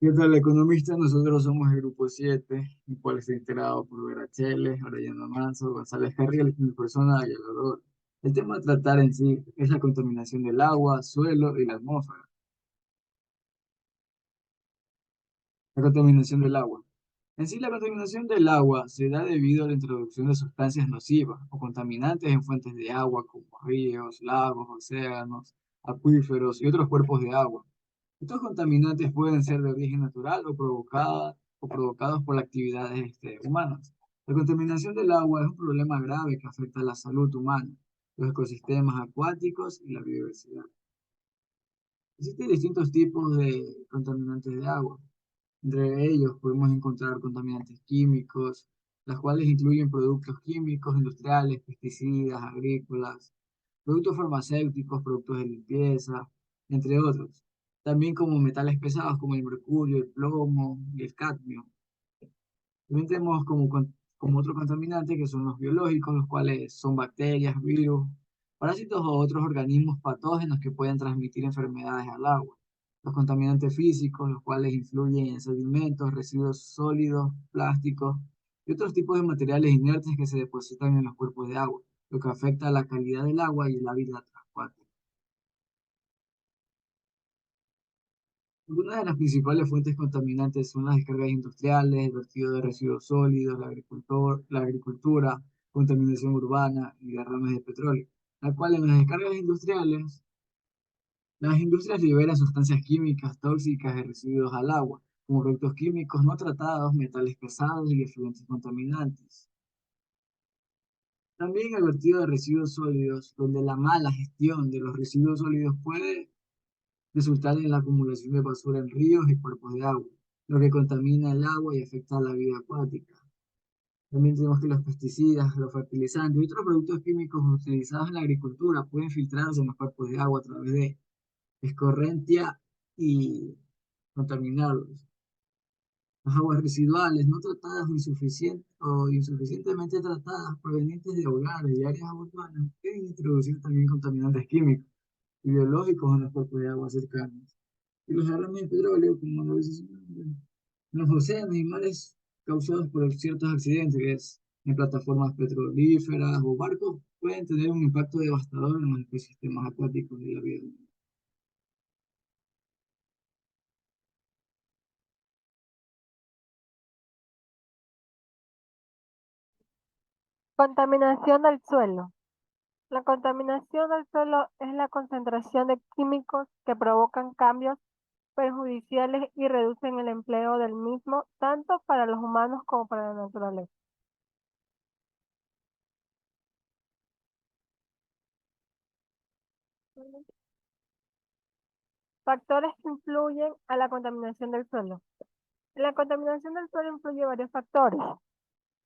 ¿Qué tal, economista? Nosotros somos el Grupo 7, el cual está integrado por Vera Cheles, Orellana Manso, González Carriel, mi persona y el orador. El tema a tratar en sí es la contaminación del agua, suelo y la atmósfera. La contaminación del agua. En sí, la contaminación del agua se da debido a la introducción de sustancias nocivas o contaminantes en fuentes de agua como ríos, lagos, océanos, acuíferos y otros cuerpos de agua. Estos contaminantes pueden ser de origen natural o provocados por actividades humanas. La contaminación del agua es un problema grave que afecta a la salud humana, los ecosistemas acuáticos y la biodiversidad. Existen distintos tipos de contaminantes de agua. Entre ellos podemos encontrar contaminantes químicos, las cuales incluyen productos químicos, industriales, pesticidas, agrícolas, productos farmacéuticos, productos de limpieza, entre otros. También como metales pesados como el mercurio, el plomo y el cadmio. También tenemos como otro contaminante que son los biológicos, los cuales son bacterias, virus, parásitos o otros organismos patógenos que pueden transmitir enfermedades al agua. Los contaminantes físicos, los cuales influyen en sedimentos, residuos sólidos, plásticos y otros tipos de materiales inertes que se depositan en los cuerpos de agua, lo que afecta a la calidad del agua y la vida acuática. Algunas de las principales fuentes contaminantes son las descargas industriales, el vertido de residuos sólidos, la agricultura, contaminación urbana y derrames de petróleo, la cual en las descargas industriales, las industrias liberan sustancias químicas tóxicas y residuos al agua, como productos químicos no tratados, metales pesados y efluentes contaminantes. También el vertido de residuos sólidos, donde la mala gestión de los residuos sólidos puede resultar en la acumulación de basura en ríos y cuerpos de agua, lo que contamina el agua y afecta a la vida acuática. También tenemos que los pesticidas, los fertilizantes y otros productos químicos utilizados en la agricultura pueden filtrarse en los cuerpos de agua a través de escorrentia y contaminarlos. Las aguas residuales no tratadas o insuficientemente tratadas provenientes de hogares y áreas urbanas pueden introducir también contaminantes químicos y biológicos en los cuerpos de agua cercanos. Y los derrames de petróleo, como lo dice su nombre, en los océanos y mares causados por ciertos accidentes, que es en plataformas petrolíferas o barcos, pueden tener un impacto devastador en los ecosistemas acuáticos y la vida. Contaminación del suelo. La contaminación del suelo es la concentración de químicos que provocan cambios perjudiciales y reducen el empleo del mismo, tanto para los humanos como para la naturaleza. Factores que influyen a la contaminación del suelo. En la contaminación del suelo influye varios factores.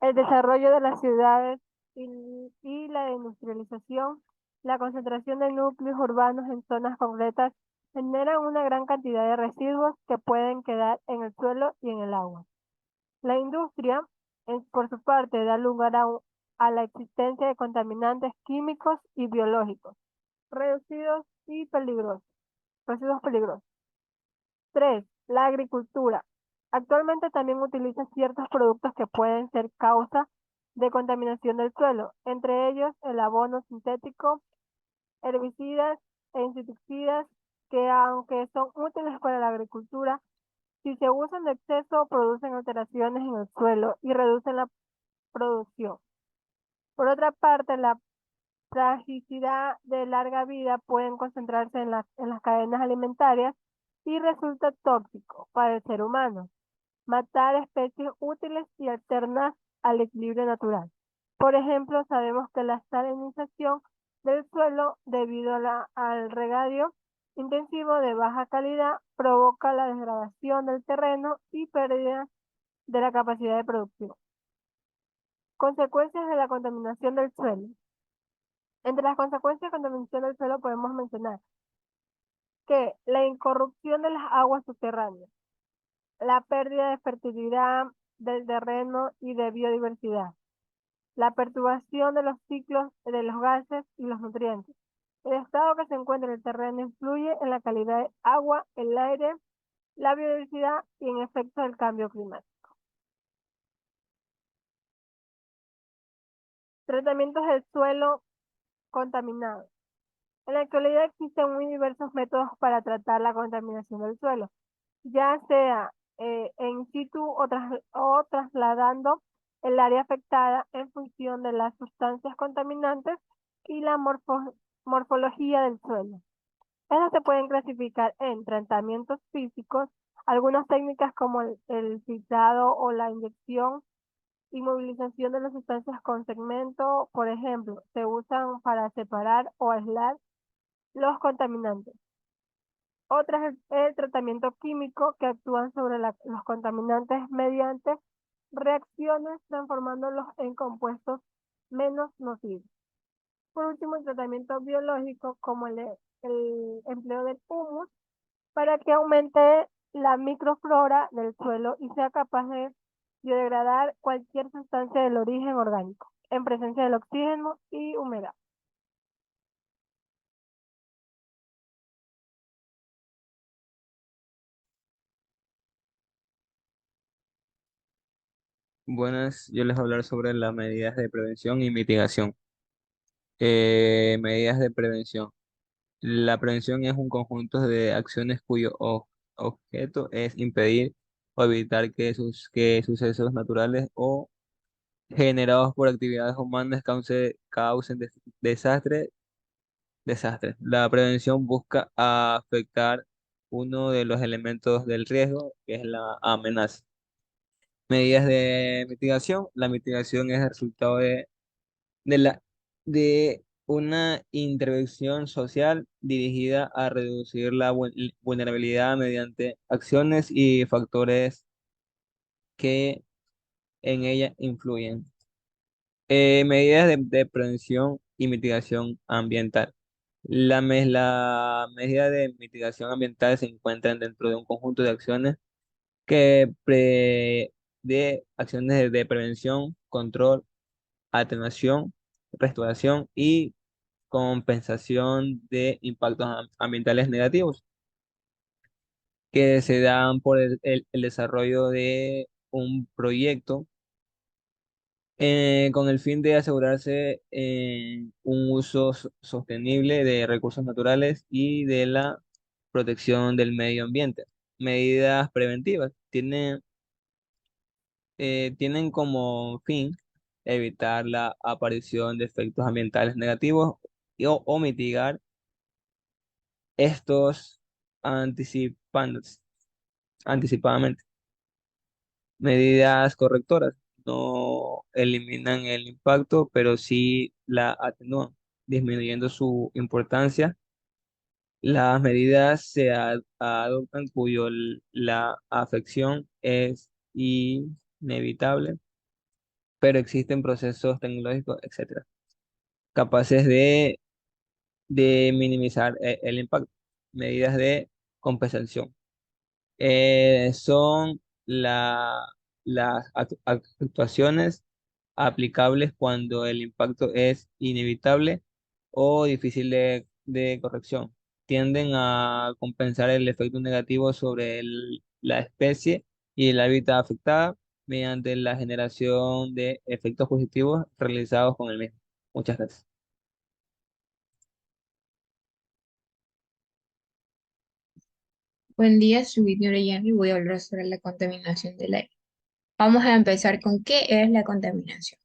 El desarrollo de las ciudades y la industrialización, la concentración de núcleos urbanos en zonas concretas generan una gran cantidad de residuos que pueden quedar en el suelo y en el agua. La industria, por su parte, da lugar a la existencia de contaminantes químicos y biológicos, reducidos y peligrosos, residuos peligrosos. 3. La agricultura. Actualmente también utiliza ciertos productos que pueden ser causa de contaminación del suelo, entre ellos el abono sintético, herbicidas e insecticidas que aunque son útiles para la agricultura, si se usan de exceso producen alteraciones en el suelo y reducen la producción. Por otra parte, la plasticidad de larga vida pueden concentrarse en las cadenas alimentarias y resulta tóxico para el ser humano, matar especies útiles y alternas al equilibrio natural. Por ejemplo, sabemos que la salinización del suelo debido al regadío intensivo de baja calidad provoca la degradación del terreno y pérdida de la capacidad de producción. Consecuencias de la contaminación del suelo. Entre las consecuencias de la contaminación del suelo podemos mencionar que la incorrupción de las aguas subterráneas, la pérdida de fertilidad del terreno y de biodiversidad, la perturbación de los ciclos de los gases y los nutrientes. El estado que se encuentra en el terreno influye en la calidad de agua, el aire la biodiversidad y en efecto del cambio climático. Tratamientos del suelo contaminado. En la actualidad existen muy diversos métodos para tratar la contaminación del suelo, ya sea in situ o trasladando el área afectada en función de las sustancias contaminantes y la morfología del suelo. Estas se pueden clasificar en tratamientos físicos, algunas técnicas como el filtrado o la inyección y movilización de las sustancias con segmento, por ejemplo, se usan para separar o aislar los contaminantes. Otras es el tratamiento químico que actúan sobre los contaminantes mediante reacciones transformándolos en compuestos menos nocivos. Por último, el tratamiento biológico como el empleo del humus para que aumente la microflora del suelo y sea capaz de biodegradar cualquier sustancia del origen orgánico en presencia del oxígeno y humedad. Buenas, yo les voy a hablar sobre las medidas de prevención y mitigación. Medidas de prevención. La prevención es un conjunto de acciones cuyo objeto es impedir o evitar que sucesos naturales o generados por actividades humanas causen desastres. La prevención busca afectar uno de los elementos del riesgo, que es la amenaza. Medidas de mitigación. La mitigación es el resultado de la, de una intervención social dirigida a reducir la vulnerabilidad mediante acciones y factores que en ella influyen. Medidas de prevención y mitigación ambiental. La medida de mitigación ambiental se encuentran dentro de un conjunto de acciones de acciones de prevención, control, atenuación, restauración y compensación de impactos ambientales negativos que se dan por el desarrollo de un proyecto con el fin de asegurarse un uso sostenible de recursos naturales y de la protección del medio ambiente. Medidas preventivas tienen como fin evitar la aparición de efectos ambientales negativos o mitigar estos anticipantes, anticipadamente. Medidas correctoras no eliminan el impacto, pero sí la atenúan, disminuyendo su importancia. Las medidas adoptan la afección es inevitable, pero existen procesos tecnológicos, etcétera, capaces de minimizar el impacto. Medidas de compensación. Son las actuaciones aplicables cuando el impacto es inevitable o difícil de corrección. Tienden a compensar el efecto negativo sobre la especie y el hábitat afectada mediante la generación de efectos positivos realizados con el mismo. Muchas gracias. Buen día, soy Whitney Orellana y voy a hablar sobre la contaminación del aire. Vamos a empezar con qué es la contaminación.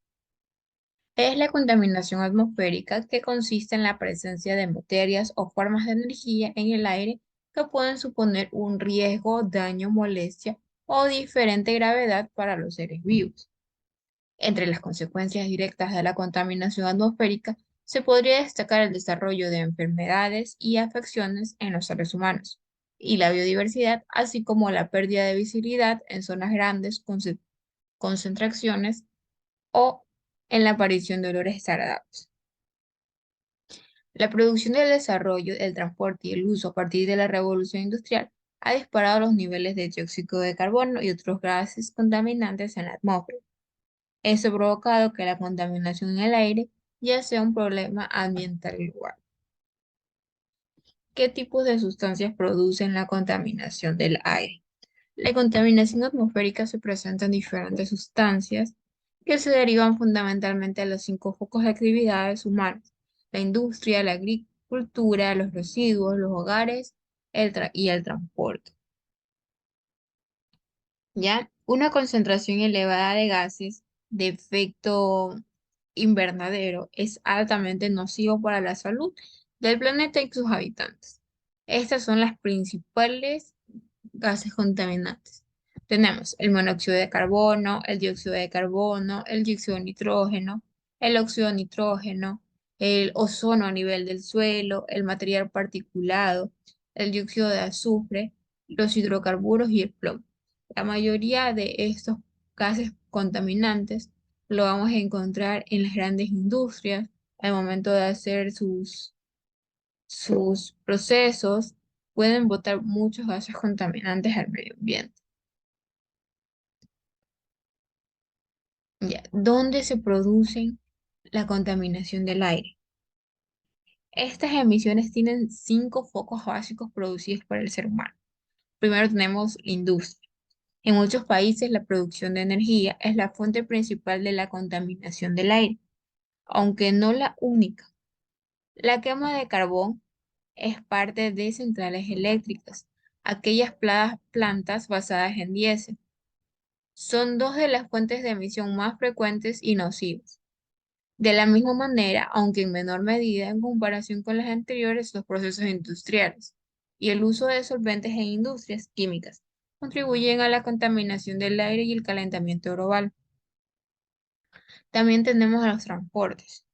Es la contaminación atmosférica que consiste en la presencia de materias o formas de energía en el aire que pueden suponer un riesgo, daño, molestia o diferente gravedad para los seres vivos. Entre las consecuencias directas de la contaminación atmosférica se podría destacar el desarrollo de enfermedades y afecciones en los seres humanos y la biodiversidad, así como la pérdida de visibilidad en zonas grandes, concentraciones o en la aparición de olores desagradables. La producción del desarrollo, el transporte y el uso a partir de la revolución industrial ha disparado los niveles de dióxido de carbono y otros gases contaminantes en la atmósfera. Eso ha provocado que la contaminación en el aire ya sea un problema ambiental global. ¿Qué tipos de sustancias producen la contaminación del aire? La contaminación atmosférica se presenta en diferentes sustancias que se derivan fundamentalmente de los cinco focos de actividades humanas: la industria, la agricultura, los residuos, los hogares y el transporte. ¿Ya? Una concentración elevada de gases de efecto invernadero es altamente nocivo para la salud del planeta y sus habitantes. Estas son las principales gases contaminantes. Tenemos el monóxido de carbono, el dióxido de carbono, el dióxido de nitrógeno, el óxido de nitrógeno, el ozono a nivel del suelo, el material particulado, el dióxido de azufre, los hidrocarburos y el plomo. La mayoría de estos gases contaminantes lo vamos a encontrar en las grandes industrias al momento de hacer sus procesos, pueden botar muchos gases contaminantes al medio ambiente. Ya, ¿dónde se produce la contaminación del aire? Estas emisiones tienen cinco focos básicos producidos por el ser humano. Primero tenemos la industria. En muchos países la producción de energía es la fuente principal de la contaminación del aire, aunque no la única. La quema de carbón es parte de centrales eléctricas, aquellas plantas basadas en diésel. Son dos de las fuentes de emisión más frecuentes y nocivas. De la misma manera, aunque en menor medida en comparación con las anteriores, los procesos industriales y el uso de solventes en industrias químicas contribuyen a la contaminación del aire y el calentamiento global. También tenemos a los transportes.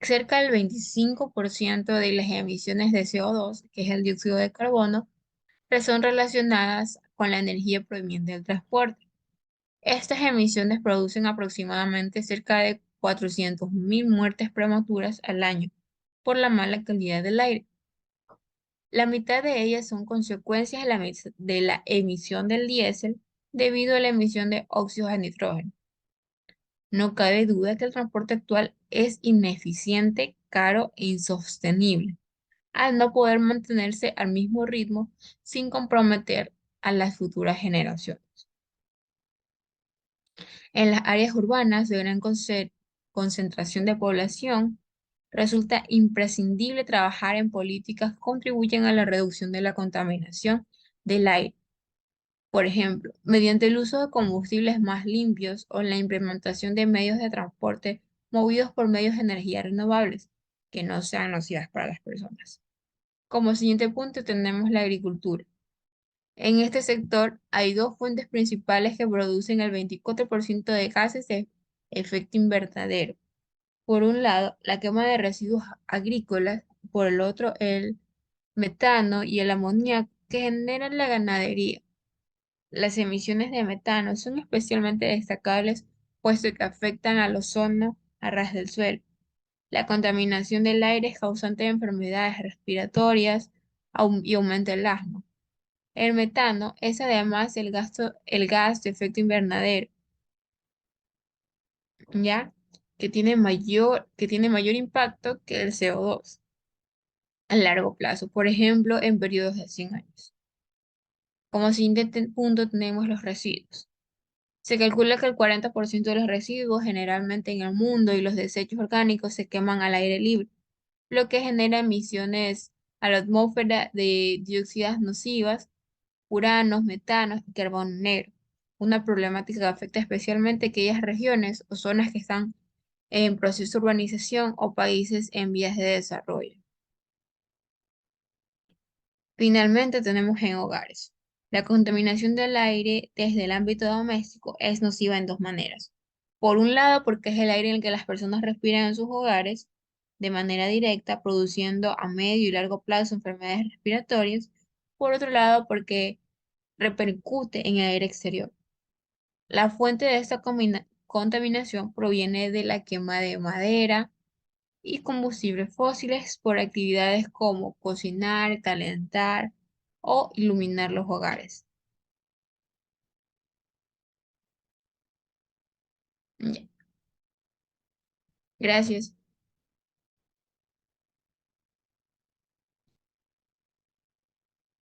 Cerca del 25% de las emisiones de CO2, que es el dióxido de carbono, son relacionadas con la energía proveniente del transporte. Estas emisiones producen aproximadamente cerca de 400.000 muertes prematuras al año por la mala calidad del aire. La mitad de ellas son consecuencias de la emisión del diésel debido a la emisión de óxidos de nitrógeno. No cabe duda que el transporte actual es ineficiente, caro e insostenible, al no poder mantenerse al mismo ritmo sin comprometer a las futuras generaciones. En las áreas urbanas de gran concentración de población, resulta imprescindible trabajar en políticas que contribuyen a la reducción de la contaminación del aire. Por ejemplo, mediante el uso de combustibles más limpios o la implementación de medios de transporte movidos por medios de energía renovables que no sean nocivas para las personas. Como siguiente punto tenemos la agricultura. En este sector hay dos fuentes principales que producen el 24% de gases de efecto invernadero. Por un lado, la quema de residuos agrícolas, por el otro, el metano y el amoníaco que generan la ganadería. Las emisiones de metano son especialmente destacables puesto que afectan al ozono a ras del suelo. La contaminación del aire es causante de enfermedades respiratorias y aumenta el asma. El metano es además el gas de efecto invernadero, ¿ya? Que tiene mayor impacto que el CO2 a largo plazo, por ejemplo, en periodos de 100 años. Como siguiente punto tenemos los residuos. Se calcula que el 40% de los residuos generalmente en el mundo y los desechos orgánicos se queman al aire libre, lo que genera emisiones a la atmósfera de dióxidas nocivas, uranos, metanos y carbono negro. Una problemática que afecta especialmente aquellas regiones o zonas que están en proceso de urbanización o países en vías de desarrollo. Finalmente tenemos en hogares. La contaminación del aire desde el ámbito doméstico es nociva en dos maneras. Por un lado, porque es el aire en el que las personas respiran en sus hogares de manera directa, produciendo a medio y largo plazo enfermedades respiratorias. Por otro lado, porque repercute en el aire exterior. La fuente de esta contaminación proviene de la quema de madera y combustibles fósiles por actividades como cocinar, calentar o iluminar los hogares. Ya. Gracias.